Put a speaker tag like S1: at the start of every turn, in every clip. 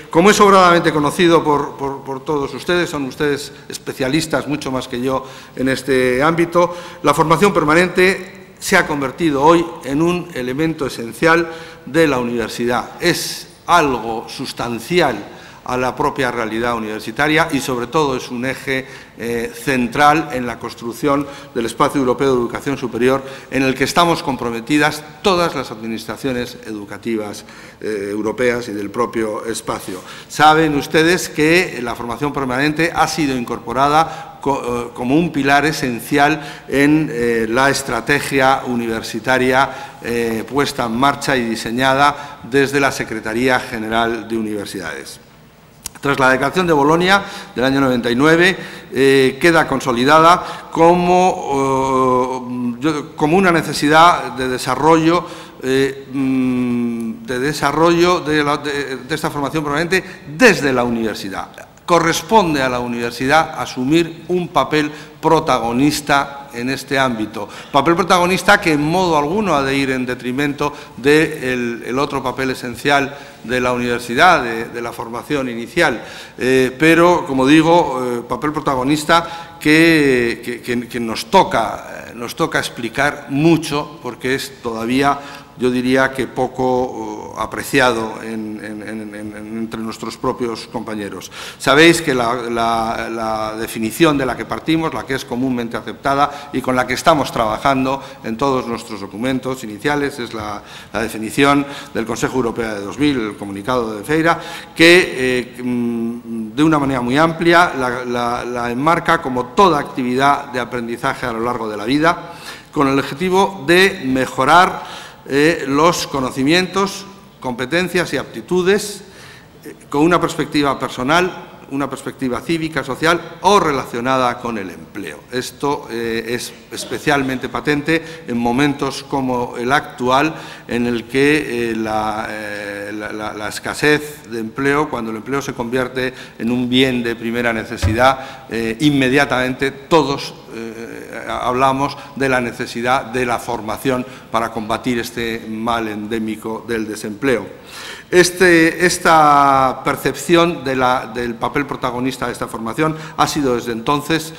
S1: Como es sobradamente conocido por todos ustedes, son ustedes especialistas mucho más que yo en este ámbito, la formación permanente se ha convertido hoy en un elemento esencial de la universidad. Es algo sustancial a la propia realidad universitaria y, sobre todo, es un eje central en la construcción del espacio europeo de educación superior en el que estamos comprometidas todas las administraciones educativas europeas y del propio espacio. Saben ustedes que la formación permanente ha sido incorporada como un pilar esencial en la estrategia universitaria puesta en marcha y diseñada desde la Secretaría General de Universidades. Tras la Declaración de Bolonia del año 99, queda consolidada como una necesidad de desarrollo de esta formación permanente desde la universidad. Corresponde a la universidad asumir un papel protagonista en este ámbito. Papel protagonista que en modo alguno ha de ir en detrimento del otro papel esencial de la universidad, de la formación inicial. Pero, como digo, papel protagonista que nos toca explicar mucho, porque es todavía, yo diría que poco apreciado entre nuestros propios compañeros. Sabéis que la definición de la que partimos, la que es comúnmente aceptada y con la que estamos trabajando en todos nuestros documentos iniciales, es la definición del Consejo Europeo de 2000, el comunicado de Feira, que de una manera muy amplia la enmarca como toda actividad de aprendizaje a lo largo de la vida, con el objetivo de mejorar los conocimientos, competencias y aptitudes con una perspectiva personal, una perspectiva cívica, social o relacionada con el empleo. Esto es especialmente patente en momentos como el actual, en el que la escasez de empleo, cuando el empleo se convierte en un bien de primera necesidad, inmediatamente todos hablamos de la necesidad de la formación para combatir este mal endémico del desempleo. Esta percepción del papel protagonista de esta formación ha sido desde entonces,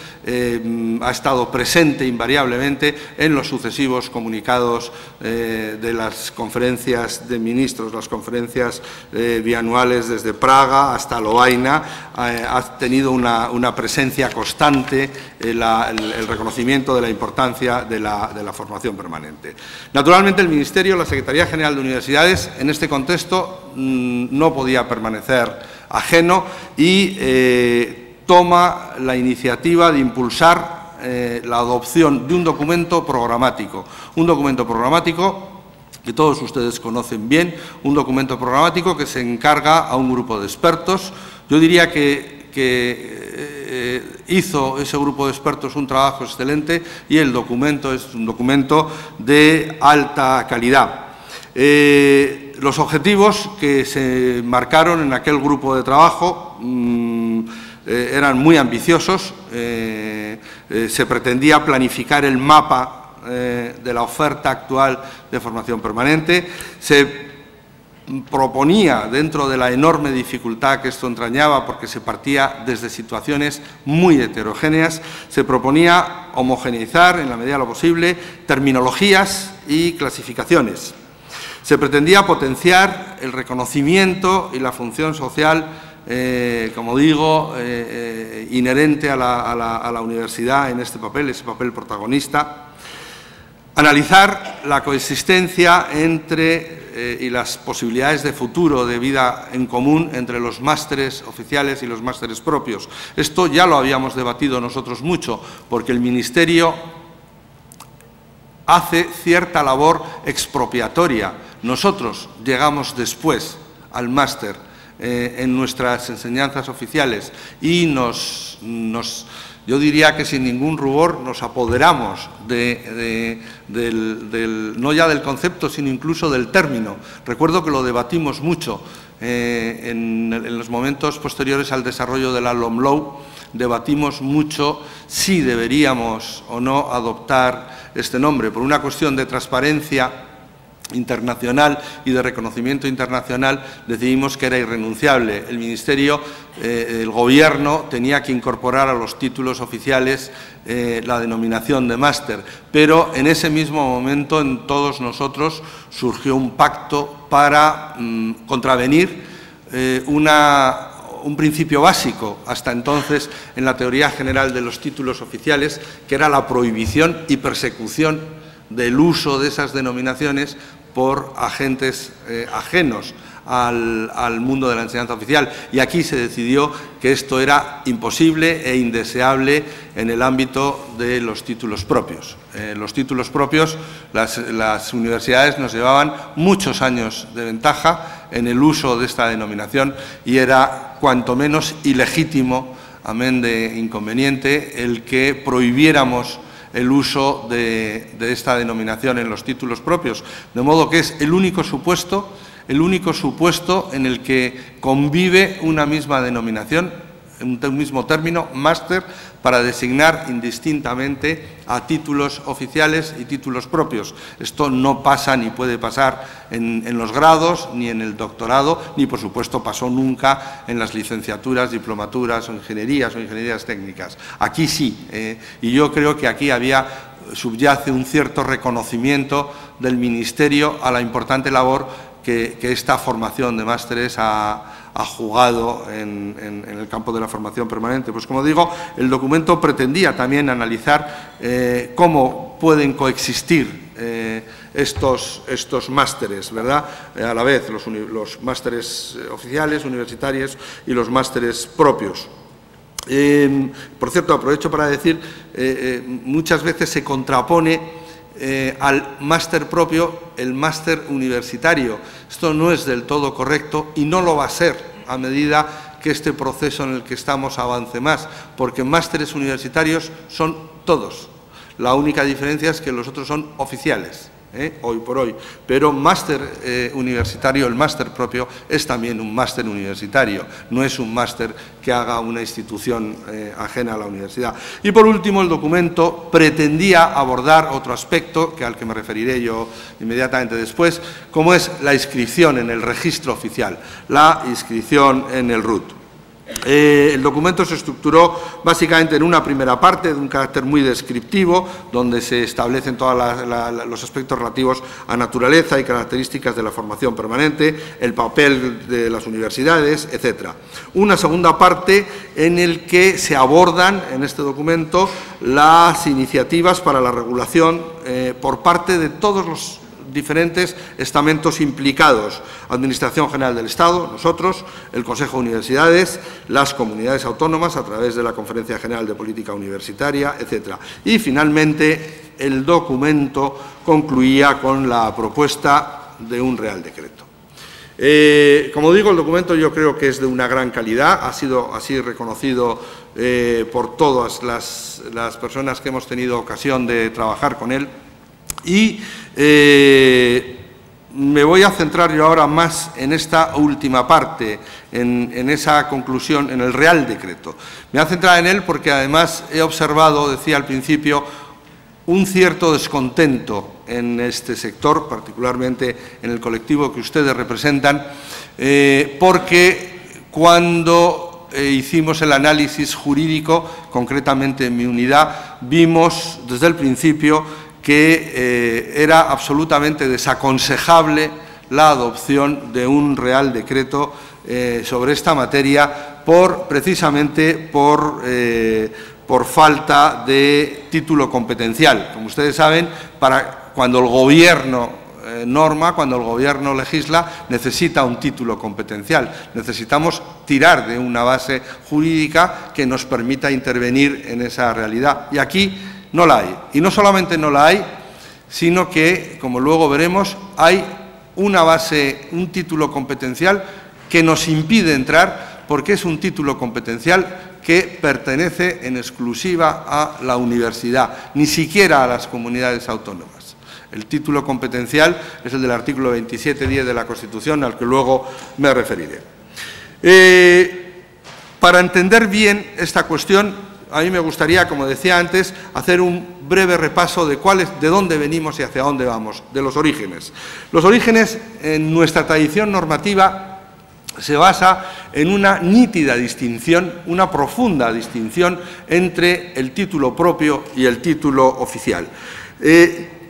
S1: ha estado presente invariablemente en los sucesivos comunicados de las conferencias de ministros, las conferencias bianuales desde Praga hasta Lovaina. Ha tenido una presencia constante el reconocimiento de la importancia de la formación permanente. Naturalmente, el Ministerio, la Secretaría General de Universidades, en este contexto no podía permanecer ajeno y toma la iniciativa de impulsar la adopción de un documento programático que todos ustedes conocen bien, un documento programático que se encarga a un grupo de expertos. Yo diría que hizo ese grupo de expertos un trabajo excelente y el documento es un documento de alta calidad. Los objetivos que se marcaron en aquel grupo de trabajo eran muy ambiciosos. Se pretendía planificar el mapa de la oferta actual de formación permanente. Se proponía, dentro de la enorme dificultad que esto entrañaba, porque se partía desde situaciones muy heterogéneas, se proponía homogeneizar, en la medida de lo posible, terminologías y clasificaciones. Se pretendía potenciar el reconocimiento y la función social, como digo, inherente a la universidad en ese papel protagonista. Analizar la coexistencia entre y las posibilidades de futuro de vida en común entre los másteres oficiales y los másteres propios. Esto ya lo habíamos debatido nosotros mucho, porque el Ministerio hace cierta labor expropiatoria. Nosotros llegamos después al máster en nuestras enseñanzas oficiales y yo diría que sin ningún rubor nos apoderamos no ya del concepto, sino incluso del término. Recuerdo que lo debatimos mucho en los momentos posteriores al desarrollo de la LOMLOE. Debatimos mucho si deberíamos o no adoptar este nombre, por una cuestión de transparencia internacional y de reconocimiento internacional, decidimos que era irrenunciable. El Ministerio, el Gobierno, tenía que incorporar a los títulos oficiales la denominación de máster, pero en ese mismo momento en todos nosotros surgió un pacto para contravenir un principio básico hasta entonces en la teoría general de los títulos oficiales, que era la prohibición y persecución del uso de esas denominaciones por agentes ajenos al mundo de la enseñanza oficial. Y aquí se decidió que esto era imposible e indeseable en el ámbito de los títulos propios. Los títulos propios, las universidades nos llevaban muchos años de ventaja en el uso de esta denominación y era cuanto menos ilegítimo, amén de inconveniente, el que prohibiéramos el uso de esta denominación en los títulos propios, de modo que es el único supuesto en el que convive una misma denominación, un mismo término, máster, para designar indistintamente a títulos oficiales y títulos propios. Esto no pasa ni puede pasar en los grados, ni en el doctorado, ni por supuesto pasó nunca en las licenciaturas, diplomaturas o ingenierías técnicas. Aquí sí, y yo creo que aquí subyace un cierto reconocimiento del Ministerio a la importante labor que esta formación de másteres ha jugado en el campo de la formación permanente. Pues como digo, el documento pretendía también analizar cómo pueden coexistir estos másteres, ¿verdad? A la vez los másteres oficiales, universitarios y los másteres propios. Por cierto, aprovecho para decir, muchas veces se contrapone al máster propio el máster universitario. Esto no es del todo correcto y no lo va a ser a medida que este proceso en el que estamos avance más, porque másteres universitarios son todos. La única diferencia es que los otros son oficiales, hoy por hoy, pero máster universitario, el máster propio, es también un máster universitario, no es un máster que haga una institución ajena a la universidad. Y por último, el documento pretendía abordar otro aspecto, al que me referiré yo inmediatamente después, como es la inscripción en el registro oficial, la inscripción en el RUT. El documento se estructuró básicamente en una primera parte de un carácter muy descriptivo, donde se establecen todos los aspectos relativos a naturaleza y características de la formación permanente, el papel de las universidades, etc. Una segunda parte en el que se abordan en este documento las iniciativas para la regulación por parte de todos los diferentes estamentos implicados: Administración General del Estado, nosotros, el Consejo de Universidades, las comunidades autónomas a través de la Conferencia General de Política Universitaria, etc. Y finalmente el documento concluía con la propuesta de un Real Decreto. Como digo, el documento yo creo que es de una gran calidad, ha sido así reconocido por todas las personas que hemos tenido ocasión de trabajar con él. Y me voy a centrar yo ahora más en esta última parte, en esa conclusión, en el Real Decreto. Me voy a centrar en él porque además he observado, decía al principio, un cierto descontento en este sector, particularmente en el colectivo que ustedes representan, porque cuando hicimos el análisis jurídico, concretamente en mi unidad, vimos desde el principio que era absolutamente desaconsejable la adopción de un Real Decreto sobre esta materia precisamente por falta de título competencial. Como ustedes saben, cuando el Gobierno cuando el Gobierno legisla, necesita un título competencial. Necesitamos tirar de una base jurídica que nos permita intervenir en esa realidad. Y aquí no la hay. Y no solamente no la hay, sino que, como luego veremos, hay un título competencial que nos impide entrar, porque es un título competencial que pertenece en exclusiva a la universidad, ni siquiera a las comunidades autónomas. El título competencial es el del artículo 27.10 de la Constitución, al que luego me referiré. Para entender bien esta cuestión, a mí me gustaría, como decía antes, hacer un breve repaso de dónde venimos y hacia dónde vamos, de los orígenes. Los orígenes en nuestra tradición normativa se basa en una nítida distinción, una profunda distinción entre el título propio y el título oficial.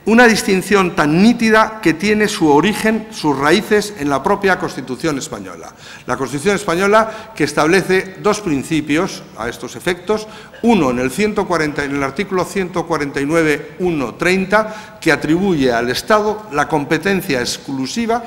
S1: Una distinción tan nítida que tiene su origen, sus raíces en la propia Constitución española. La Constitución española que establece dos principios a estos efectos. Uno, en el artículo 149.1.30, que atribuye al Estado la competencia exclusiva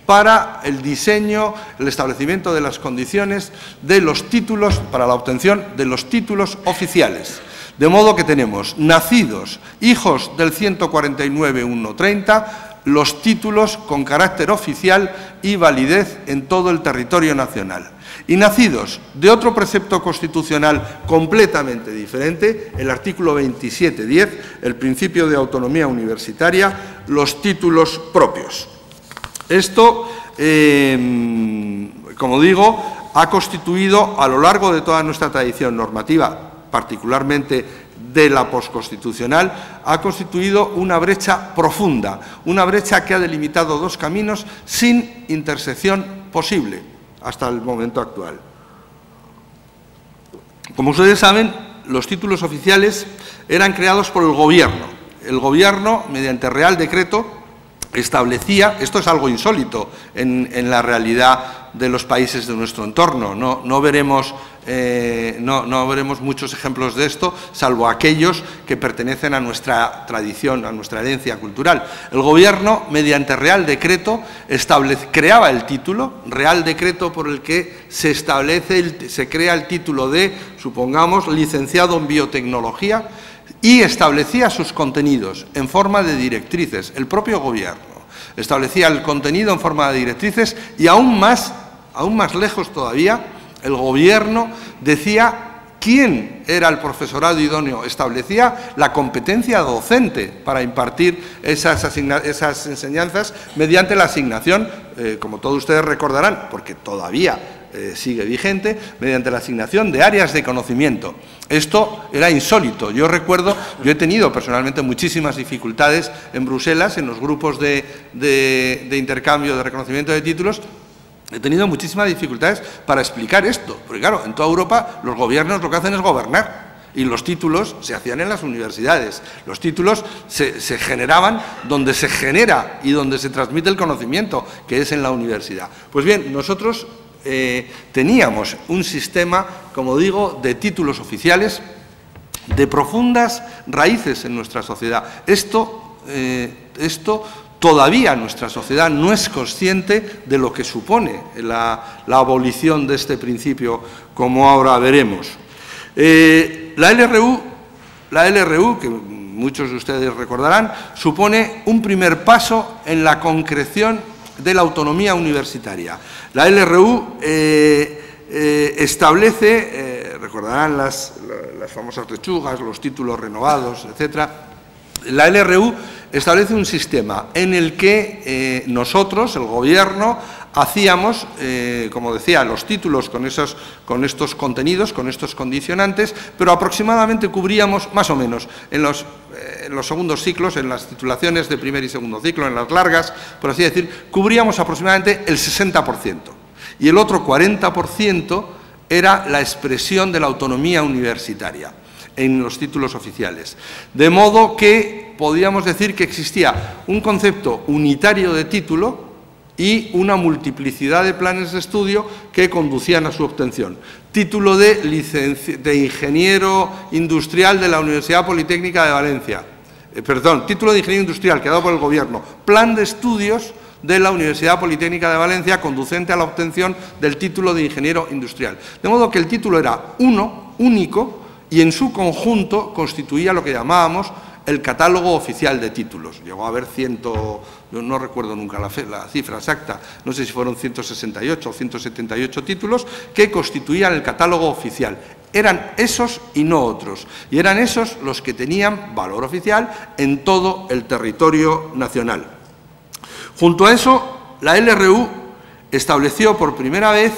S1: para el diseño, el establecimiento de las condiciones de los títulos, para la obtención de los títulos oficiales. De modo que tenemos nacidos, hijos del 149.1.30, los títulos con carácter oficial y validez en todo el territorio nacional. Y nacidos de otro precepto constitucional completamente diferente, el artículo 27.10, el principio de autonomía universitaria, los títulos propios. Esto, como digo, ha constituido a lo largo de toda nuestra tradición normativa, particularmente de la posconstitucional, ha constituido una brecha profunda, una brecha que ha delimitado dos caminos sin intersección posible hasta el momento actual. Como ustedes saben, los títulos oficiales eran creados por el Gobierno. El Gobierno, mediante Real Decreto, establecía, esto es algo insólito en la realidad de los países de nuestro entorno, no veremos muchos ejemplos de esto, salvo aquellos que pertenecen a nuestra tradición, a nuestra herencia cultural. El Gobierno, mediante Real Decreto, creaba el título, Real Decreto por el que se crea el título de, supongamos, licenciado en biotecnología, y establecía sus contenidos en forma de directrices. El propio Gobierno establecía el contenido en forma de directrices y aún más lejos todavía, el Gobierno decía quién era el profesorado idóneo, establecía la competencia docente para impartir esas enseñanzas mediante la asignación, como todos ustedes recordarán, porque todavía sigue vigente, mediante la asignación de áreas de conocimiento. Esto era insólito. Yo recuerdo, yo he tenido personalmente muchísimas dificultades en Bruselas, en los grupos de intercambio de reconocimiento de títulos. He tenido muchísimas dificultades para explicar esto, porque claro, en toda Europa los gobiernos lo que hacen es gobernar y los títulos se hacían en las universidades. Los títulos se generaban donde se genera y donde se transmite el conocimiento, que es en la universidad. Pues bien, nosotros teníamos un sistema, como digo, de títulos oficiales de profundas raíces en nuestra sociedad. Esto todavía nuestra sociedad no es consciente de lo que supone la abolición de este principio, como ahora veremos. La LRU, que muchos de ustedes recordarán, supone un primer paso en la concreción de la autonomía universitaria. La LRU establece, recordarán las famosas lechugas, los títulos renovados, etcétera. La LRU establece un sistema en el que nosotros, el Gobierno, hacíamos, como decía, los títulos con estos contenidos, con estos condicionantes, pero aproximadamente cubríamos, más o menos, en los segundos ciclos, en las titulaciones de primer y segundo ciclo, en las largas, por así decir, cubríamos aproximadamente el 60%. Y el otro 40% era la expresión de la autonomía universitaria en los títulos oficiales. De modo que podíamos decir que existía un concepto unitario de título y una multiplicidad de planes de estudio que conducían a su obtención. Título de ingeniero industrial de la Universidad Politécnica de Valencia. Título de ingeniero industrial que ha dado por el Gobierno. Plan de estudios de la Universidad Politécnica de Valencia conducente a la obtención del título de ingeniero industrial. De modo que el título era único, y en su conjunto constituía lo que llamábamos el catálogo oficial de títulos. Llegó a haber no recuerdo nunca la cifra exacta, no sé si fueron 168 o 178 títulos que constituían el catálogo oficial. Eran esos y no otros, y eran esos los que tenían valor oficial en todo el territorio nacional. Junto a eso, la LRU estableció por primera vez,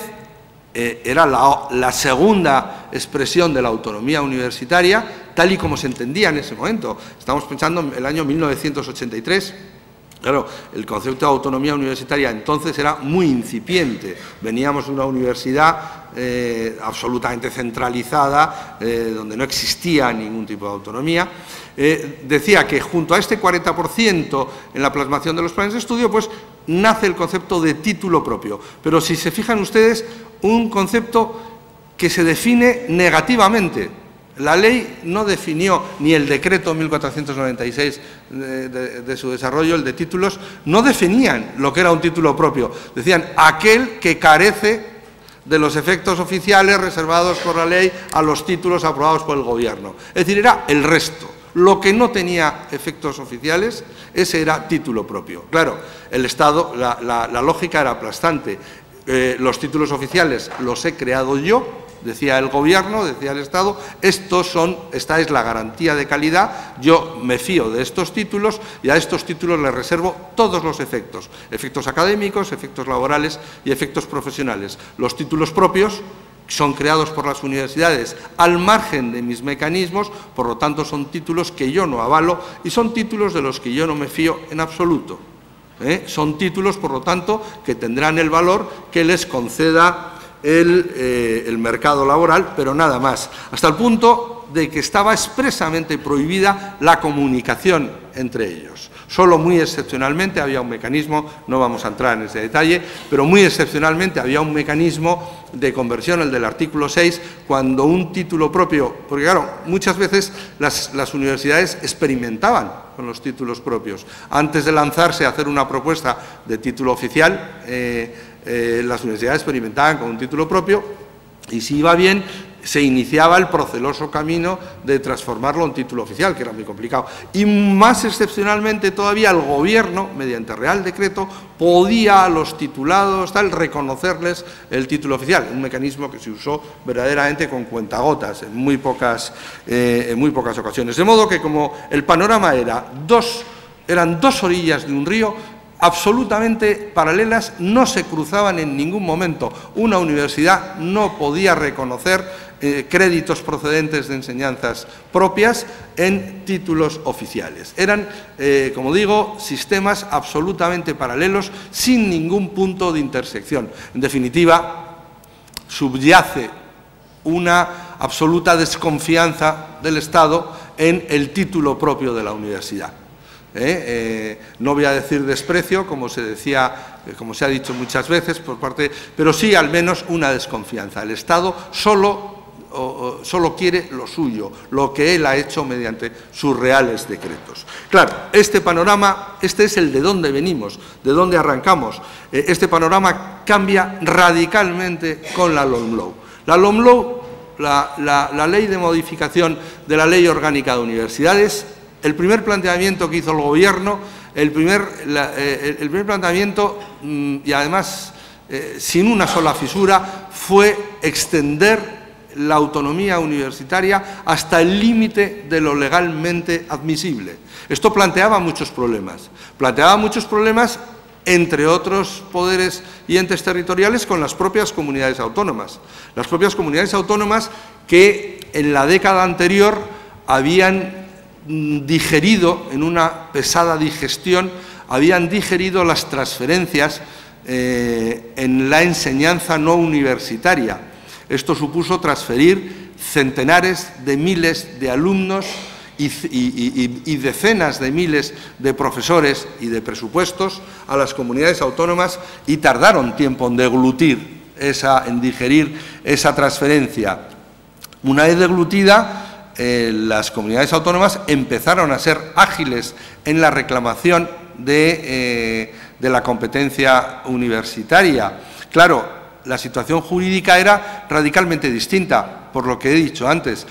S1: era la segunda expresión de la autonomía universitaria, tal y como se entendía en ese momento. Estamos pensando en el año 1983. Claro, el concepto de autonomía universitaria entonces era muy incipiente. Veníamos de una universidad absolutamente centralizada, donde no existía ningún tipo de autonomía. Decía que junto a este 40% en la plasmación de los planes de estudio, pues nace el concepto de título propio. Pero si se fijan ustedes, un concepto que se define negativamente. La ley no definió, ni el decreto 1496 de su desarrollo, el de títulos, no definían lo que era un título propio. Decían, aquel que carece de los efectos oficiales reservados por la ley a los títulos aprobados por el Gobierno. Es decir, era el resto. Lo que no tenía efectos oficiales, ese era título propio. Claro, el Estado, la lógica era aplastante. Los títulos oficiales los he creado yo, decía el Gobierno, decía el Estado, esta es la garantía de calidad, yo me fío de estos títulos y a estos títulos les reservo todos los efectos académicos, efectos laborales y efectos profesionales. Los títulos propios son creados por las universidades al margen de mis mecanismos, por lo tanto son títulos que yo no avalo y son títulos de los que yo no me fío en absoluto. Son títulos, por lo tanto, que tendrán el valor que les conceda el mercado laboral, pero nada más, hasta el punto de que estaba expresamente prohibida la comunicación entre ellos. Solo muy excepcionalmente había un mecanismo, no vamos a entrar en ese detalle, pero muy excepcionalmente había un mecanismo de conversión, el del artículo 6, cuando un título propio, porque claro, muchas veces las universidades experimentaban con los títulos propios. Antes de lanzarse a hacer una propuesta de título oficial, las universidades experimentaban con un título propio y si iba bien se iniciaba el proceloso camino de transformarlo en título oficial, que era muy complicado. Y más excepcionalmente todavía el Gobierno, mediante Real Decreto, podía a los titulados reconocerles el título oficial, un mecanismo que se usó verdaderamente con cuentagotas en muy pocas ocasiones. De modo que como el panorama eran dos orillas de un río, absolutamente paralelas, no se cruzaban en ningún momento. Una universidad no podía reconocer créditos procedentes de enseñanzas propias en títulos oficiales. Eran, como digo, sistemas absolutamente paralelos, sin ningún punto de intersección. En definitiva, subyace una absoluta desconfianza del Estado en el título propio de la universidad. No voy a decir desprecio, como se ha dicho muchas veces por parte, pero sí al menos una desconfianza. El Estado solo quiere lo suyo, lo que él ha hecho mediante sus reales decretos. Claro, este panorama, este es el de dónde venimos, de dónde arrancamos. Este panorama cambia radicalmente con la LOMLOE. La LOMLOE, la ley de modificación de la Ley Orgánica de Universidades, el primer planteamiento que hizo el Gobierno, el primer planteamiento, y además sin una sola fisura, fue extender la autonomía universitaria hasta el límite de lo legalmente admisible. Esto planteaba muchos problemas. Entre otros poderes y entes territoriales, con las propias comunidades autónomas. Las propias comunidades autónomas que en la década anterior habían digerido, en una pesada digestión, habían digerido las transferencias en la enseñanza no universitaria. Esto supuso transferir centenares de miles de alumnos y decenas de miles de profesores y de presupuestos a las comunidades autónomas y tardaron tiempo en digerir esa transferencia. Una vez deglutida, las comunidades autónomas empezaron a ser ágiles en la reclamación de la competencia universitaria. Claro, la situación jurídica era radicalmente distinta, por lo que he dicho antes.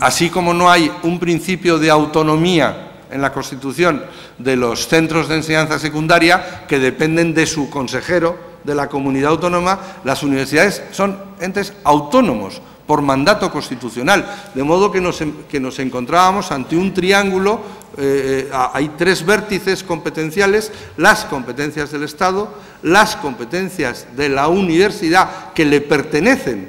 S1: Así como no hay un principio de autonomía en la Constitución de los centros de enseñanza secundaria que dependen de su consejero, de la comunidad autónoma, las universidades son entes autónomos por mandato constitucional, de modo que nos encontrábamos ante un triángulo. Hay tres vértices competenciales: las competencias del Estado, las competencias de la universidad que le pertenecen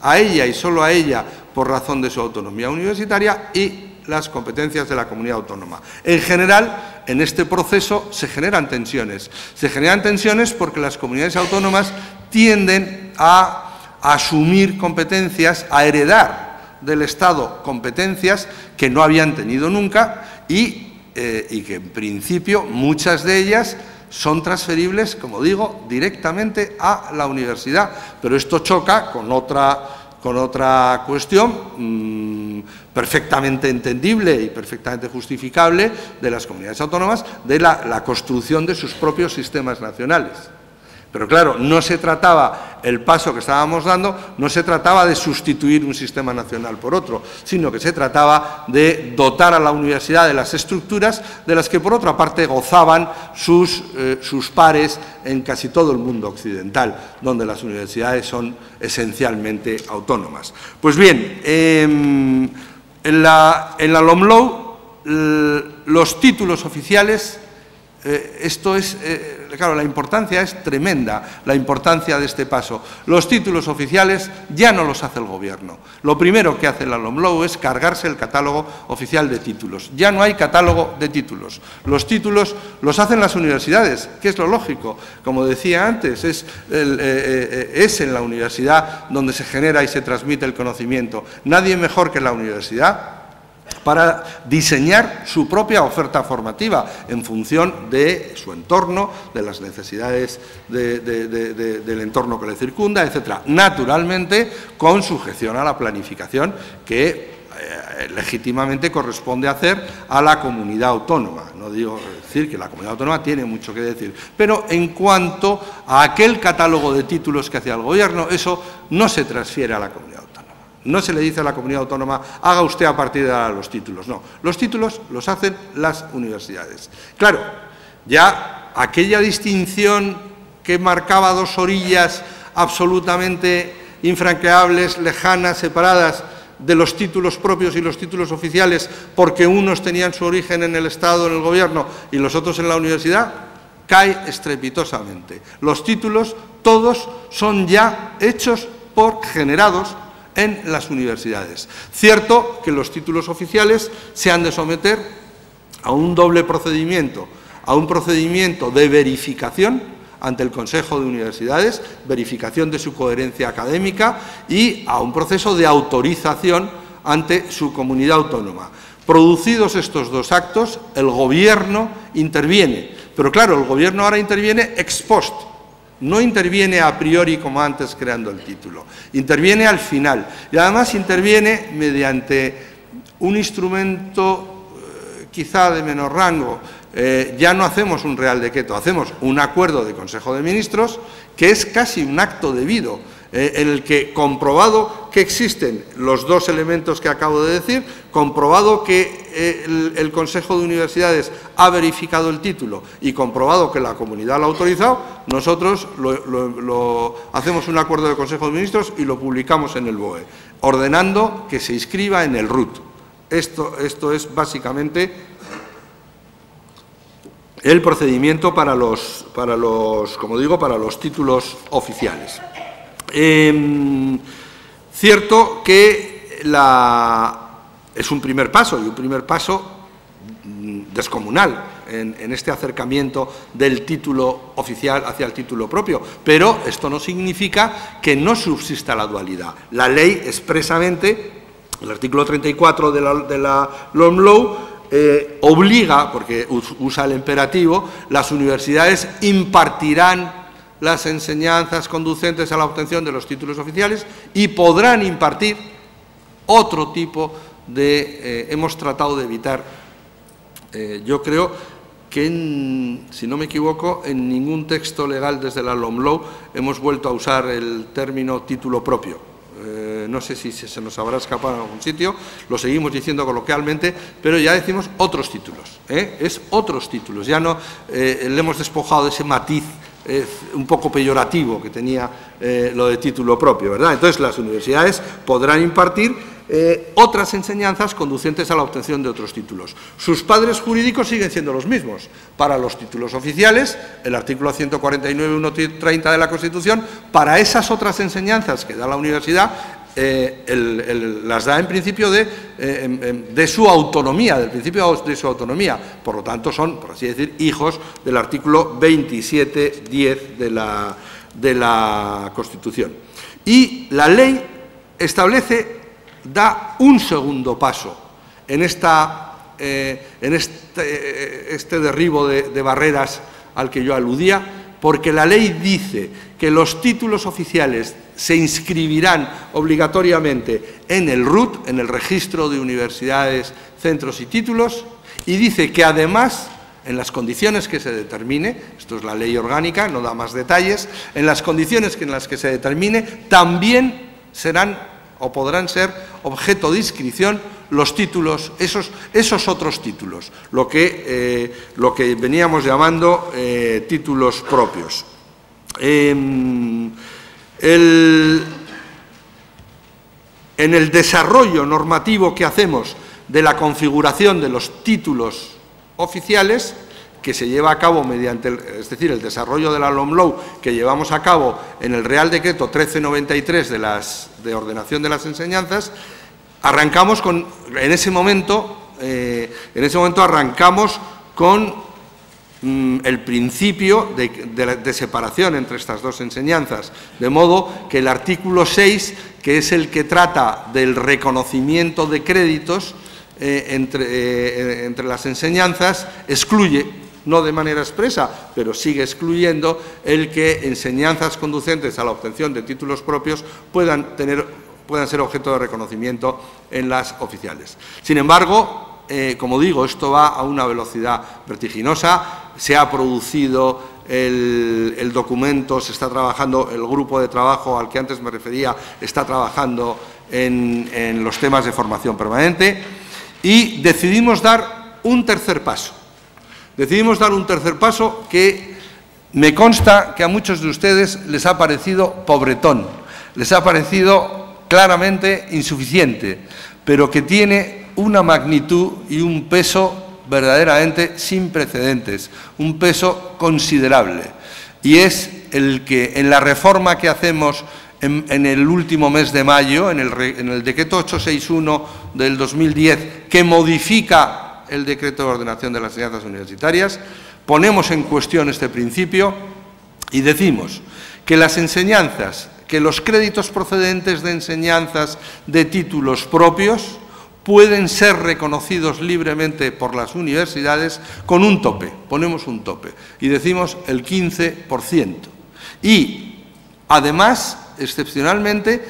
S1: a ella y solo a ella por razón de su autonomía universitaria, y las competencias de la comunidad autónoma. En general, en este proceso se generan tensiones. Se generan tensiones porque las comunidades autónomas tienden a asumir competencias, a heredar del Estado competencias que no habían tenido nunca y que, en principio, muchas de ellas son transferibles, como digo, directamente a la universidad. Pero esto choca con otra cuestión perfectamente entendible y perfectamente justificable de las comunidades autónomas, de la construcción de sus propios sistemas nacionales. Pero claro, no se trataba, el paso que estábamos dando, no se trataba de sustituir un sistema nacional por otro, sino que se trataba de dotar a la universidad de las estructuras de las que, por otra parte, gozaban sus pares en casi todo el mundo occidental, donde las universidades son esencialmente autónomas. Pues bien, en la LOMLOE, los títulos oficiales, claro, la importancia es tremenda, la importancia de este paso. Los títulos oficiales ya no los hace el Gobierno. Lo primero que hace la LOMLOE es cargarse el catálogo oficial de títulos. Ya no hay catálogo de títulos. Los títulos los hacen las universidades, que es lo lógico. Como decía antes, es en la universidad donde se genera y se transmite el conocimiento. Nadie mejor que la universidad para diseñar su propia oferta formativa en función de su entorno, de las necesidades del entorno que le circunda, etcétera. Naturalmente, con sujeción a la planificación que legítimamente corresponde hacer a la comunidad autónoma. No digo decir que la comunidad autónoma tiene mucho que decir, pero en cuanto a aquel catálogo de títulos que hace el Gobierno, eso no se transfiere a la comunidad autónoma. No se le dice a la comunidad autónoma, haga usted a partir de ahora los títulos. No, los títulos los hacen las universidades. Claro, ya aquella distinción que marcaba dos orillas absolutamente infranqueables, lejanas, separadas de los títulos propios y los títulos oficiales, porque unos tenían su origen en el Estado, en el Gobierno, y los otros en la universidad, cae estrepitosamente. Los títulos, todos, son ya hechos generados en las universidades. Cierto que los títulos oficiales se han de someter a un doble procedimiento, a un procedimiento de verificación ante el Consejo de Universidades, verificación de su coherencia académica, y a un proceso de autorización ante su comunidad autónoma. Producidos estos dos actos, el Gobierno interviene, pero claro, el Gobierno ahora interviene ex post. No interviene a priori como antes creando el título, interviene al final y además interviene mediante un instrumento quizá de menor rango. Ya no hacemos un Real Decreto, hacemos un acuerdo de Consejo de Ministros que es casi un acto debido, en el que, comprobado que existen los dos elementos que acabo de decir, comprobado que el Consejo de Universidades ha verificado el título y comprobado que la comunidad lo ha autorizado, nosotros hacemos un acuerdo de Consejo de Ministros y lo publicamos en el BOE, ordenando que se inscriba en el RUT. Esto es básicamente el procedimiento para los títulos oficiales. Cierto que es un primer paso, y un primer paso descomunal en este acercamiento del título oficial hacia el título propio, pero esto no significa que no subsista la dualidad. La ley expresamente, el artículo 34 de la LOMLOE, obliga, porque usa el imperativo, las universidades impartirán las enseñanzas conducentes a la obtención de los títulos oficiales y podrán impartir otro tipo de... hemos tratado de evitar, yo creo que, si no me equivoco, en ningún texto legal desde la LOMLOE hemos vuelto a usar el término título propio. No sé si se nos habrá escapado en algún sitio, lo seguimos diciendo coloquialmente, pero ya decimos otros títulos, es otros títulos, ya no le hemos despojado de ese matiz un poco peyorativo que tenía lo de título propio, ¿verdad? Entonces, las universidades podrán impartir otras enseñanzas conducentes a la obtención de otros títulos. Sus padres jurídicos siguen siendo los mismos. Para los títulos oficiales, el artículo 149, 130 de la Constitución, para esas otras enseñanzas que da la universidad, las da en principio de su autonomía, del principio de su autonomía. Por lo tanto, son, por así decir, hijos del artículo 27.10 de la Constitución. Y la ley da un segundo paso en este derribo de barreras al que yo aludía, porque la ley dice que los títulos oficiales se inscribirán obligatoriamente en el RUT, en el Registro de Universidades, Centros y Títulos, y dice que además, en las condiciones que se determine, esto es la ley orgánica, no da más detalles, en las condiciones en las que se determine, también serán o podrán ser objeto de inscripción los títulos, esos otros títulos, lo que veníamos llamando títulos propios. En el desarrollo normativo que hacemos de la configuración de los títulos oficiales, que se lleva a cabo mediante, es decir, el desarrollo de la LOMLOE que llevamos a cabo en el Real Decreto 1393 de ordenación de las enseñanzas, arrancamos en ese momento arrancamos con el principio de separación entre estas dos enseñanzas, de modo que el artículo 6, que es el que trata del reconocimiento de créditos entre las enseñanzas, excluye, no de manera expresa, pero sigue excluyendo el que enseñanzas conducentes a la obtención de títulos propios puedan ser objeto de reconocimiento en las oficiales. Sin embargo, como digo, esto va a una velocidad vertiginosa. Se ha producido el documento, se está trabajando, el grupo de trabajo al que antes me refería está trabajando en los temas de formación permanente y decidimos dar un tercer paso. Decidimos dar un tercer paso que me consta que a muchos de ustedes les ha parecido pobretón, les ha parecido claramente insuficiente, pero que tiene una magnitud y un peso verdaderamente sin precedentes, un peso considerable. Y es el que en la reforma que hacemos en el último mes de mayo, en el Decreto 861 del 2010, que modifica el Decreto de Ordenación de las Enseñanzas Universitarias, ponemos en cuestión este principio y decimos que las enseñanzas, que los créditos procedentes de enseñanzas de títulos propios pueden ser reconocidos libremente por las universidades con un tope, ponemos un tope, y decimos el 15%. Y, además, excepcionalmente,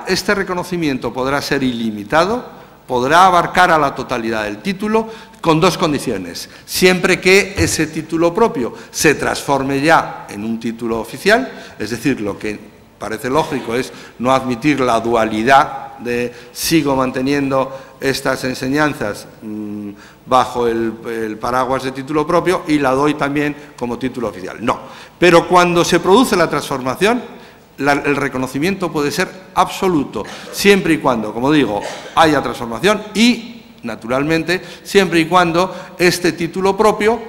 S1: este reconocimiento podrá ser ilimitado, podrá abarcar a la totalidad del título con dos condiciones, siempre que ese título propio se transforme ya en un título oficial, es decir, lo que parece lógico es no admitir la dualidad de sigo manteniendo estas enseñanzas bajo el paraguas de título propio y la doy también como título oficial. No, pero cuando se produce la transformación, el reconocimiento puede ser absoluto, siempre y cuando, como digo, haya transformación y, naturalmente, siempre y cuando este título propio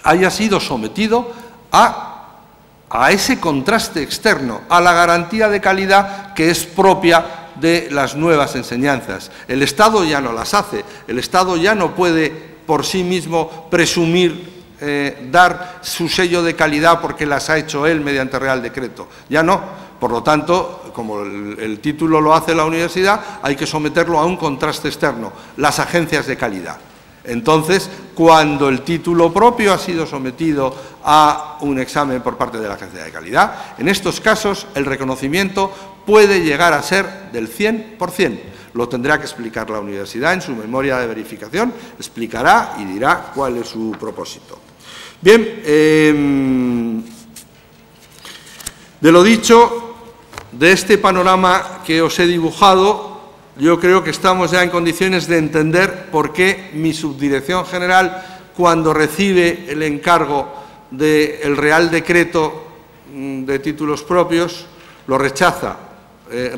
S1: haya sido sometido a ese contraste externo, a la garantía de calidad que es propia de las nuevas enseñanzas. El Estado ya no las hace, el Estado ya no puede por sí mismo presumir dar su sello de calidad porque las ha hecho él mediante Real Decreto. Ya no. Por lo tanto, como el título lo hace la universidad, hay que someterlo a un contraste externo, las agencias de calidad. Entonces, cuando el título propio ha sido sometido a un examen por parte de la agencia de calidad, en estos casos el reconocimiento puede llegar a ser del 100%. Lo tendrá que explicar la universidad en su memoria de verificación, explicará y dirá cuál es su propósito. Bien, de lo dicho, de este panorama que os he dibujado, yo creo que estamos ya en condiciones de entender por qué mi subdirección general, cuando recibe el encargo del Real Decreto de títulos propios, lo rechaza,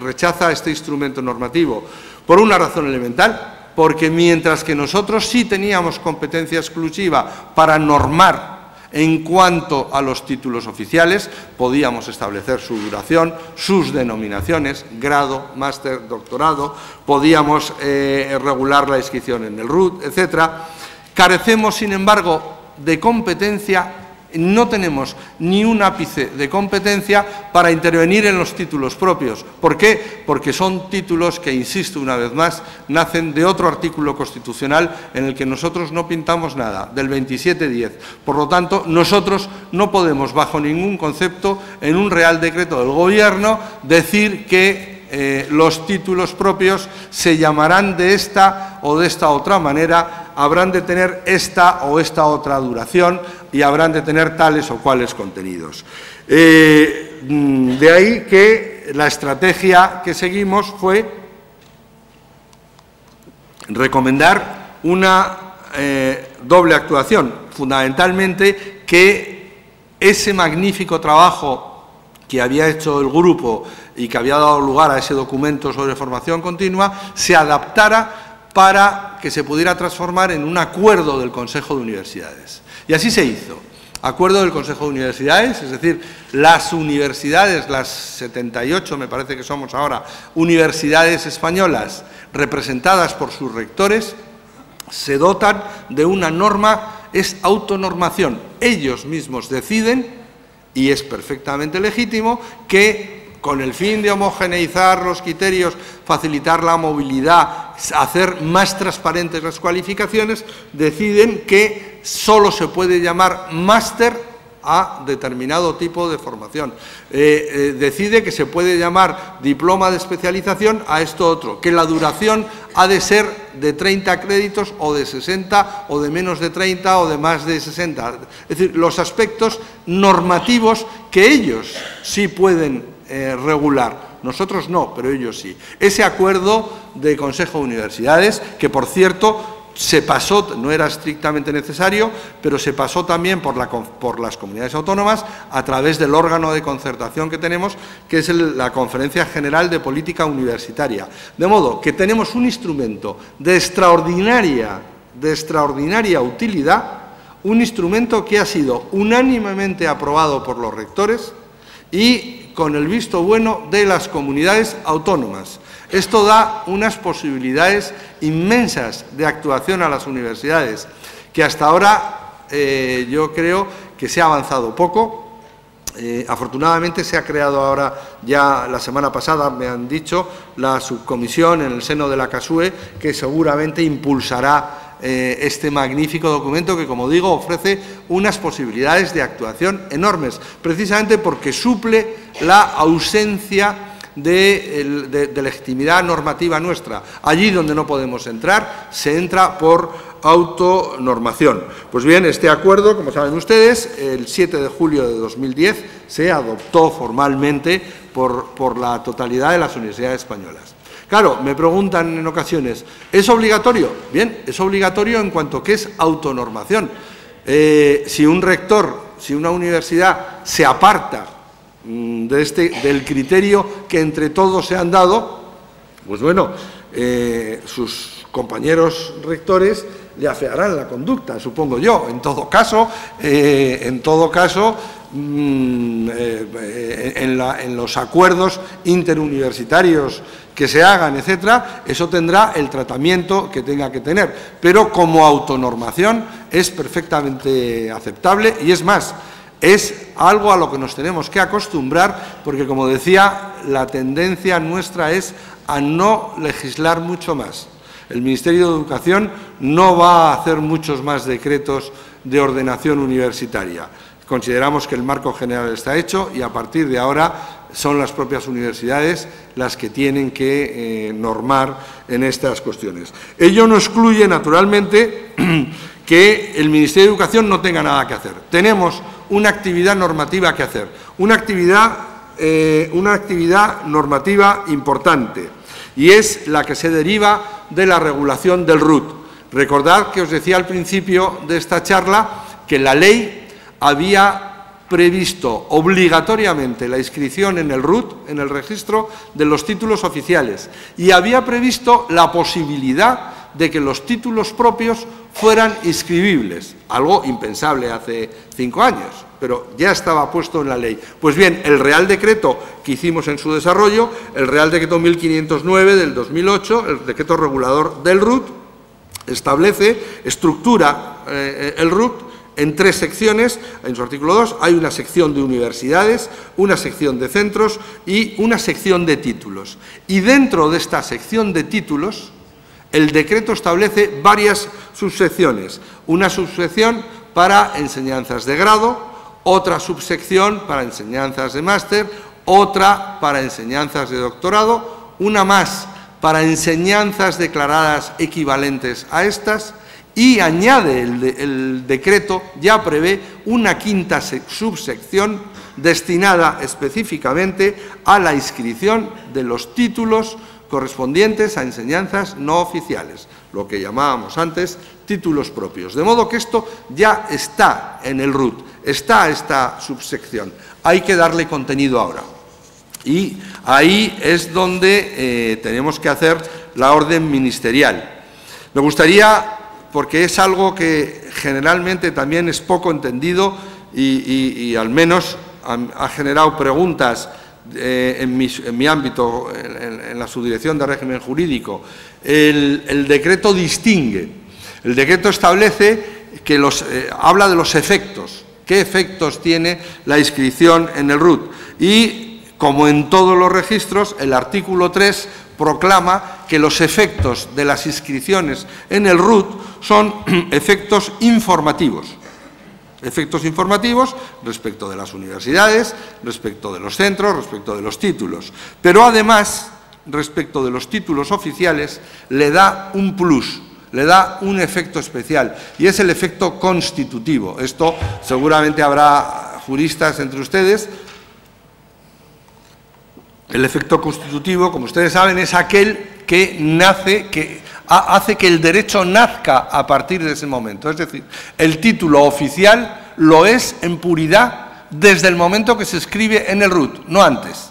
S1: rechaza este instrumento normativo, por una razón elemental, porque mientras que nosotros sí teníamos competencia exclusiva para normar En cuanto a los títulos oficiales, podíamos establecer su duración, sus denominaciones, grado, máster, doctorado, podíamos regular la inscripción en el RUT, etcétera. Carecemos, sin embargo, de competencia. No tenemos ni un ápice de competencia para intervenir en los títulos propios. ¿Por qué? Porque son títulos que, insisto una vez más, nacen de otro artículo constitucional en el que nosotros no pintamos nada, del 2710. Por lo tanto, nosotros no podemos, bajo ningún concepto, en un Real Decreto del Gobierno, decir que los títulos propios se llamarán de esta o de esta otra manera, habrán de tener esta o esta otra duración y habrán de tener tales o cuales contenidos. De ahí que la estrategia que seguimos fue recomendar una doble actuación, fundamentalmente que ese magnífico trabajo que había hecho el grupo y que había dado lugar a ese documento sobre formación continua, se adaptara para que se pudiera transformar en un acuerdo del Consejo de Universidades. Y así se hizo. Acuerdo del Consejo de Universidades, es decir, las universidades, las 78, me parece que somos ahora, universidades españolas representadas por sus rectores, se dotan de una norma, es autonormación. Ellos mismos deciden, y es perfectamente legítimo, que con el fin de homogeneizar los criterios, facilitar la movilidad, hacer más transparentes las cualificaciones, deciden que solo se puede llamar máster a determinado tipo de formación. Decide que se puede llamar diploma de especialización a esto otro, que la duración ha de ser de 30 créditos o de 60 o de menos de 30 o de más de 60. Es decir, los aspectos normativos que ellos sí pueden regular. Nosotros no, pero ellos sí. Ese acuerdo de Consejo de Universidades, que por cierto se pasó, no era estrictamente necesario, pero se pasó también por las comunidades autónomas a través del órgano de concertación que tenemos, que es la Conferencia General de Política Universitaria. De modo que tenemos un instrumento de extraordinaria utilidad, un instrumento que ha sido unánimemente aprobado por los rectores y con el visto bueno de las comunidades autónomas. Esto da unas posibilidades inmensas de actuación a las universidades, que hasta ahora yo creo que se ha avanzado poco. Afortunadamente se ha creado ahora, ya la semana pasada me han dicho, la subcomisión en el seno de la CASUE, que seguramente impulsará este magnífico documento que, como digo, ofrece unas posibilidades de actuación enormes, precisamente porque suple la ausencia de legitimidad normativa nuestra. Allí donde no podemos entrar, se entra por autonormación. Pues bien, este acuerdo, como saben ustedes, el 7 de julio de 2010 se adoptó formalmente por la totalidad de las universidades españolas. Claro, me preguntan en ocasiones, ¿es obligatorio? Bien, es obligatorio en cuanto que es autonormación. Si un rector, si una universidad se aparta del criterio que entre todos se han dado, pues bueno, sus compañeros rectores le afearán la conducta, supongo yo. En todo caso, en los acuerdos interuniversitarios que se hagan, etcétera, eso tendrá el tratamiento que tenga que tener. Pero como autonormación es perfectamente aceptable y es más, es algo a lo que nos tenemos que acostumbrar porque, como decía, la tendencia nuestra es a no legislar mucho más. El Ministerio de Educación no va a hacer muchos más decretos de ordenación universitaria. Consideramos que el marco general está hecho y a partir de ahora son las propias universidades las que tienen que normar en estas cuestiones. Ello no excluye, naturalmente, que el Ministerio de Educación no tenga nada que hacer. Tenemos una actividad normativa que hacer, una actividad normativa importante, y es la que se deriva de la regulación del RUT. Recordad que os decía al principio de esta charla que la ley había previsto obligatoriamente la inscripción en el RUT, en el registro de los títulos oficiales, y había previsto la posibilidad de que los títulos propios fueran inscribibles, algo impensable hace 5 años, pero ya estaba puesto en la ley. Pues bien, el Real Decreto que hicimos en su desarrollo, el Real Decreto 1509 del 2008, el decreto regulador del RUT, estructura el RUT en 3 secciones. En su artículo 2 hay una sección de universidades, una sección de centros y una sección de títulos. Y dentro de esta sección de títulos, el decreto establece varias subsecciones. Una subsección para enseñanzas de grado, otra subsección para enseñanzas de máster, otra para enseñanzas de doctorado, una más para enseñanzas declaradas equivalentes a estas, y añade el decreto, ya prevé una 5ª subsección destinada específicamente a la inscripción de los títulos correspondientes a enseñanzas no oficiales, lo que llamábamos antes títulos propios. De modo que esto ya está en el RUT, está esta subsección. Hay que darle contenido ahora. Y ahí es donde tenemos que hacer la orden ministerial. Me gustaría, porque es algo que generalmente también es poco entendido y al menos ha generado preguntas en mi ámbito, en la subdirección de régimen jurídico. El decreto distingue, el decreto establece que habla de los efectos, qué efectos tiene la inscripción en el RUT. Y, como en todos los registros, el artículo 3 proclama que los efectos de las inscripciones en el RUT son efectos informativos. Efectos informativos respecto de las universidades, respecto de los centros, respecto de los títulos. Pero además, respecto de los títulos oficiales, le da un plus, le da un efecto especial, y es el efecto constitutivo. Esto seguramente habrá juristas entre ustedes. El efecto constitutivo, como ustedes saben, es aquel que hace que el derecho nazca a partir de ese momento. Es decir, el título oficial lo es en puridad desde el momento que se escribe en el RUT, no antes.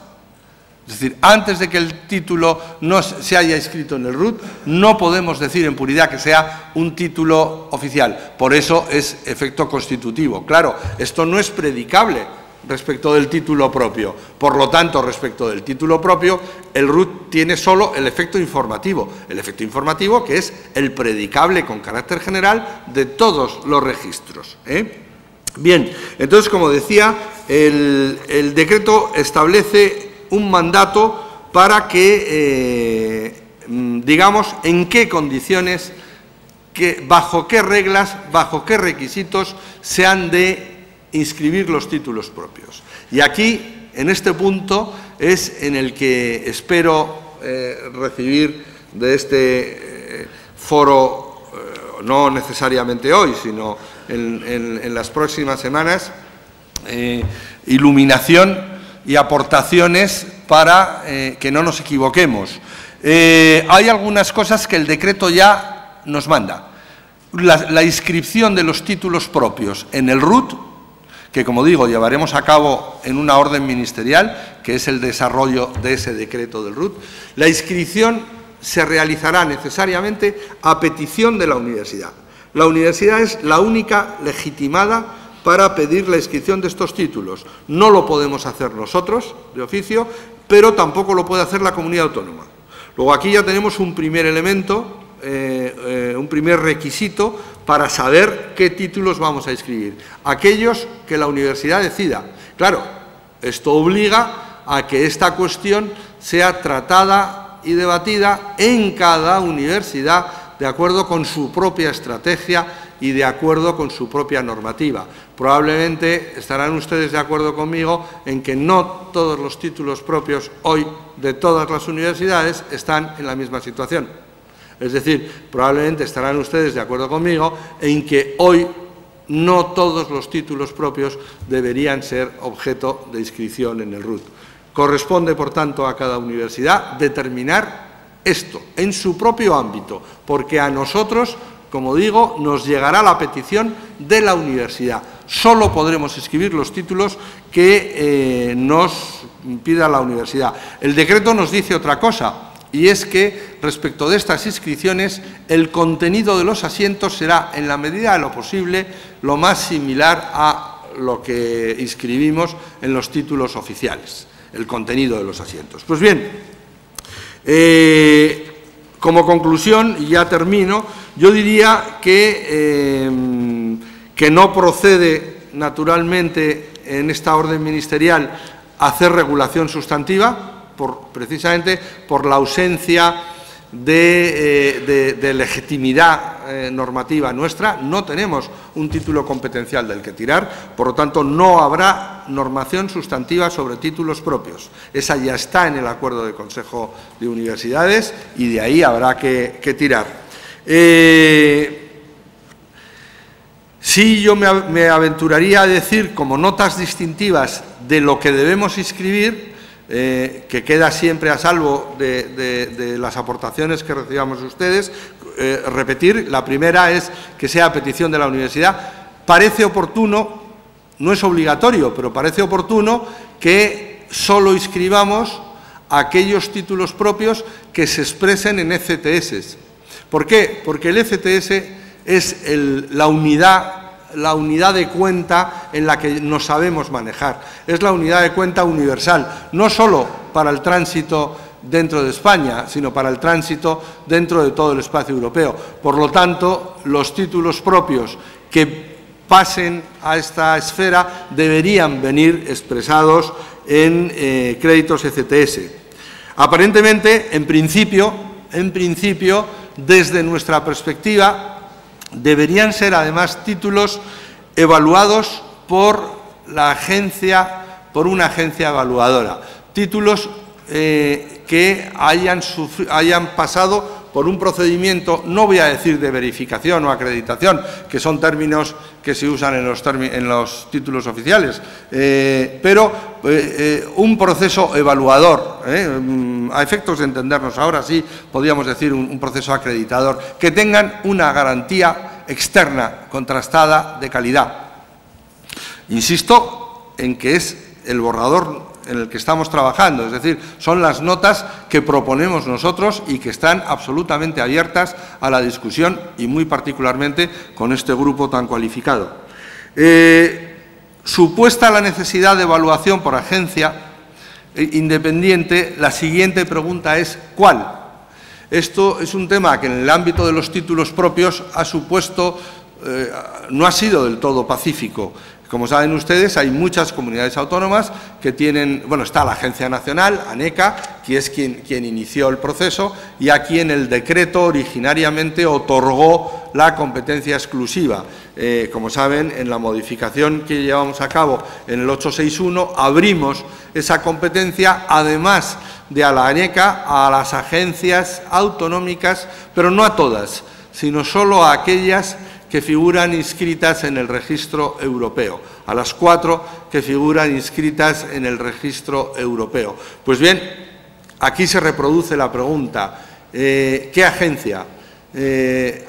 S1: Es decir, antes de que el título no se haya inscrito en el RUT, no podemos decir en puridad que sea un título oficial. Por eso es efecto constitutivo. Claro, esto no es predicable respecto del título propio. Por lo tanto, respecto del título propio, el RUT tiene solo el efecto informativo que es el predicable con carácter general de todos los registros. Bien, entonces, como decía, el decreto establece un mandato para que, digamos, en qué condiciones, bajo qué reglas, bajo qué requisitos se han de inscribir los títulos propios. Y aquí, en este punto, es en el que espero recibir de este foro, no necesariamente hoy, sino en las próximas semanas, iluminación y aportaciones para que no nos equivoquemos. Hay algunas cosas que el decreto ya nos manda. La inscripción de los títulos propios en el RUT, que, como digo, llevaremos a cabo en una orden ministerial, que es el desarrollo de ese decreto del RUT. La inscripción se realizará necesariamente a petición de la universidad. La universidad es la única legitimada para pedir la inscripción de estos títulos. No lo podemos hacer nosotros, de oficio, pero tampoco lo puede hacer la comunidad autónoma. Luego, aquí ya tenemos un primer elemento, un primer requisito para saber qué títulos vamos a inscribir. Aquellos que la universidad decida. Claro, esto obliga a que esta cuestión sea tratada y debatida en cada universidad de acuerdo con su propia estrategia y de acuerdo con su propia normativa. Probablemente estarán ustedes de acuerdo conmigo en que no todos los títulos propios hoy de todas las universidades están en la misma situación. Es decir, probablemente estarán ustedes de acuerdo conmigo en que hoy no todos los títulos propios deberían ser objeto de inscripción en el RUT. Corresponde, por tanto, a cada universidad determinar esto en su propio ámbito, porque a nosotros, como digo, nos llegará la petición de la universidad. Solo podremos inscribir los títulos que nos pida la universidad. El decreto nos dice otra cosa. y es que, respecto de estas inscripciones, el contenido de los asientos será, en la medida de lo posible, lo más similar a lo que inscribimos en los títulos oficiales, el contenido de los asientos. Pues bien, como conclusión, y ya termino, yo diría que no procede, naturalmente, en esta orden ministerial, hacer regulación sustantiva, precisamente por la ausencia de legitimidad normativa nuestra. No tenemos un título competencial del que tirar, por lo tanto, no habrá normación sustantiva sobre títulos propios. Esa ya está en el acuerdo de Consejo de Universidades y de ahí habrá que tirar. Sí, yo me aventuraría a decir, como notas distintivas de lo que debemos inscribir, que queda siempre a salvo de las aportaciones que recibamos de ustedes, repetir, la primera es que sea a petición de la universidad. Parece oportuno, no es obligatorio, pero parece oportuno que solo inscribamos aquellos títulos propios que se expresen en ECTS. ¿Por qué? Porque el ECTS es la unidad de cuenta en la que nos sabemos manejar. Es la unidad de cuenta universal, no solo para el tránsito dentro de España, sino para el tránsito dentro de todo el espacio europeo. Por lo tanto, los títulos propios que pasen a esta esfera deberían venir expresados en créditos ECTS. Aparentemente, en principio, desde nuestra perspectiva, deberían ser además títulos evaluados por una agencia evaluadora, títulos que hayan pasado por un procedimiento, no voy a decir de verificación o acreditación, que son términos que se usan en los títulos oficiales, pero un proceso evaluador, a efectos de entendernos ahora sí, podríamos decir un proceso acreditador, que tengan una garantía externa contrastada de calidad. Insisto en que es el borrador en el que estamos trabajando, es decir, son las notas que proponemos nosotros y que están absolutamente abiertas a la discusión y muy particularmente con este grupo tan cualificado. Supuesta la necesidad de evaluación por agencia independiente, la siguiente pregunta es ¿cuál? Esto es un tema que en el ámbito de los títulos propios ha supuesto, no ha sido del todo pacífico. Como saben ustedes, hay muchas comunidades autónomas que tienen, bueno, está la Agencia Nacional, ANECA, que es quien inició el proceso y a quien el decreto originariamente otorgó la competencia exclusiva. Como saben, en la modificación que llevamos a cabo en el 861, abrimos esa competencia, además de a la ANECA, a las agencias autonómicas, pero no a todas, sino solo a aquellas que figuran inscritas en el registro europeo, a las 4 que figuran inscritas en el registro europeo. Pues bien, aquí se reproduce la pregunta, ¿qué agencia?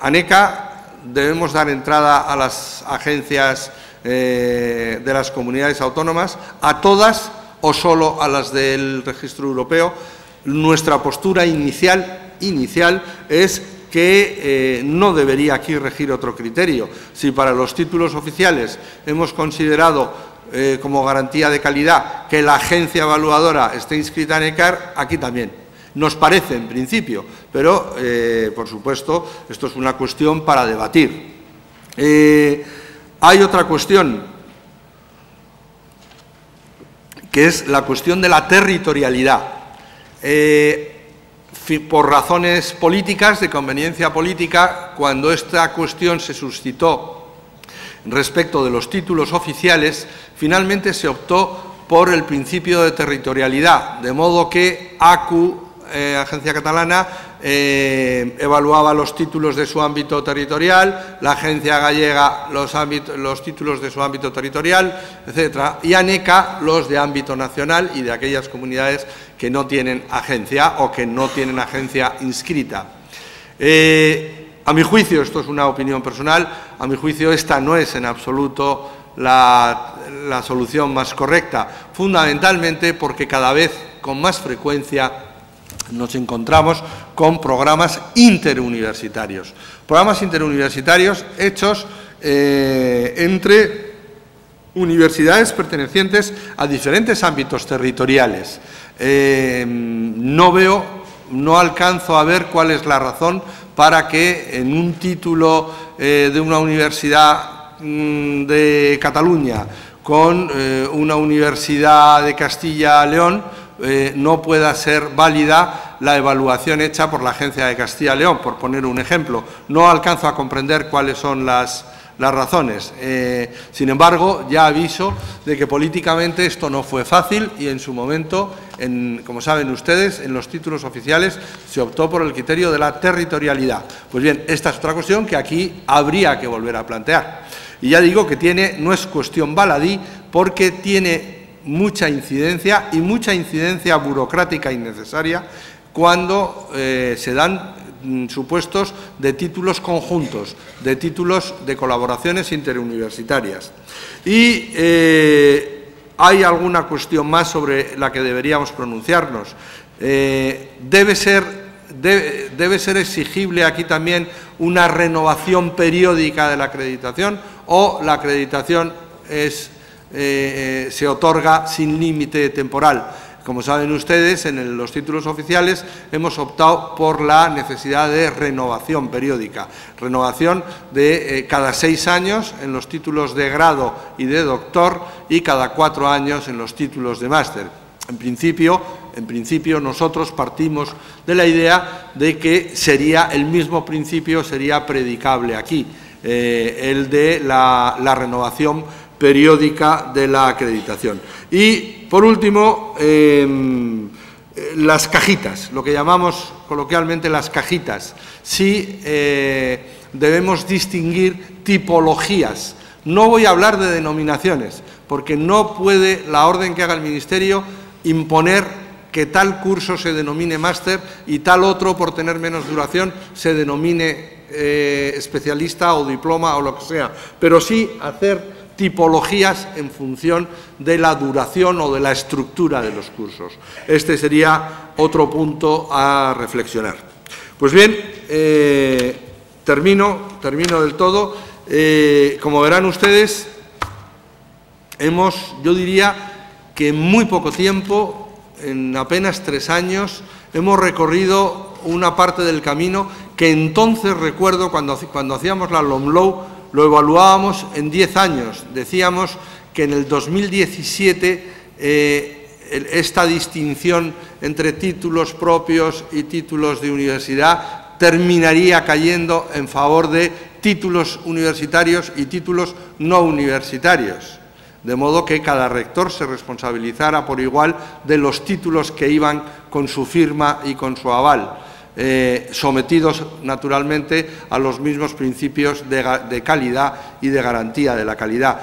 S1: ANECA, debemos dar entrada a las agencias de las comunidades autónomas, a todas o solo a las del registro europeo. Nuestra postura inicial es que no debería aquí regir otro criterio. Si para los títulos oficiales hemos considerado como garantía de calidad que la agencia evaluadora esté inscrita en ECAR, aquí también. Nos parece en principio, pero, por supuesto, esto es una cuestión para debatir. Hay otra cuestión, que es la cuestión de la territorialidad. Por razones políticas, de conveniencia política, cuando esta cuestión se suscitó respecto de los títulos oficiales, finalmente se optó por el principio de territorialidad, de modo que ACU, Agencia Catalana, evaluaba los títulos de su ámbito territorial, la Agencia Gallega los títulos de su ámbito territorial, etcétera, y ANECA los de ámbito nacional y de aquellas comunidades que no tienen agencia o que no tienen agencia inscrita. A mi juicio, esto es una opinión personal, a mi juicio esta no es en absoluto la solución más correcta, fundamentalmente porque cada vez con más frecuencia nos encontramos con programas interuniversitarios. Programas interuniversitarios hechos entre universidades pertenecientes a diferentes ámbitos territoriales. No alcanzo a ver cuál es la razón para que en un título de una universidad de Cataluña con una universidad de Castilla-León no pueda ser válida la evaluación hecha por la Agencia de Castilla-León, por poner un ejemplo. No alcanzo a comprender cuáles son las razones. Sin embargo, ya aviso de que políticamente esto no fue fácil y en su momento, como saben ustedes, en los títulos oficiales se optó por el criterio de la territorialidad. Pues bien, esta es otra cuestión que aquí habría que volver a plantear. Y ya digo que no es cuestión baladí, porque tiene mucha incidencia y mucha incidencia burocrática innecesaria cuando se dan supuestos de títulos conjuntos, de títulos de colaboraciones interuniversitarias. Y hay alguna cuestión más sobre la que deberíamos pronunciarnos. Debe ser exigible aquí también una renovación periódica de la acreditación, o la acreditación se otorga sin límite temporal. Como saben ustedes, en los títulos oficiales hemos optado por la necesidad de renovación periódica, renovación de cada 6 años en los títulos de grado y de doctor y cada 4 años en los títulos de máster. En principio nosotros partimos de la idea de que el mismo principio sería predicable aquí, el de la renovación periódica de la acreditación. Y, por último, las cajitas, lo que llamamos coloquialmente las cajitas. Sí debemos distinguir tipologías. No voy a hablar de denominaciones, porque no puede la orden que haga el Ministerio imponer que tal curso se denomine máster y tal otro, por tener menos duración, se denomine especialista o diploma o lo que sea, pero sí hacer tipologías en función de la duración o de la estructura de los cursos. Este sería otro punto a reflexionar. Pues bien, termino del todo. Como verán ustedes, yo diría que en muy poco tiempo, en apenas 3 años, hemos recorrido una parte del camino que entonces recuerdo cuando hacíamos la LOMLOE, lo evaluábamos en 10 años. Decíamos que en el 2017 esta distinción entre títulos propios y títulos de universidad terminaría cayendo en favor de títulos universitarios y títulos no universitarios, de modo que cada rector se responsabilizara por igual de los títulos que iban con su firma y con su aval, sometidos naturalmente a los mismos principios de calidad y de garantía de la calidad.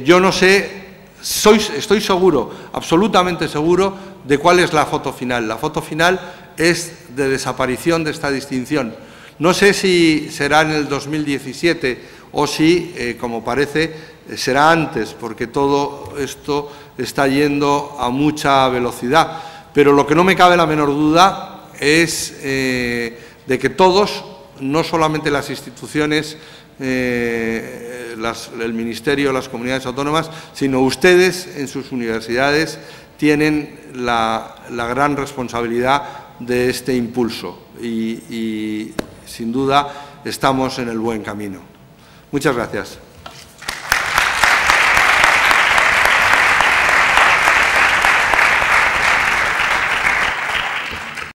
S1: Yo no sé, estoy seguro, absolutamente seguro, de cuál es la foto final. La foto final es de desaparición de esta distinción. No sé si será en el 2017 o si, como parece, será antes, porque todo esto está yendo a mucha velocidad. Pero lo que no me cabe la menor duda es de que todos, no solamente las instituciones, el Ministerio, las comunidades autónomas, sino ustedes en sus universidades tienen la gran responsabilidad de este impulso y sin duda estamos en el buen camino. Muchas gracias.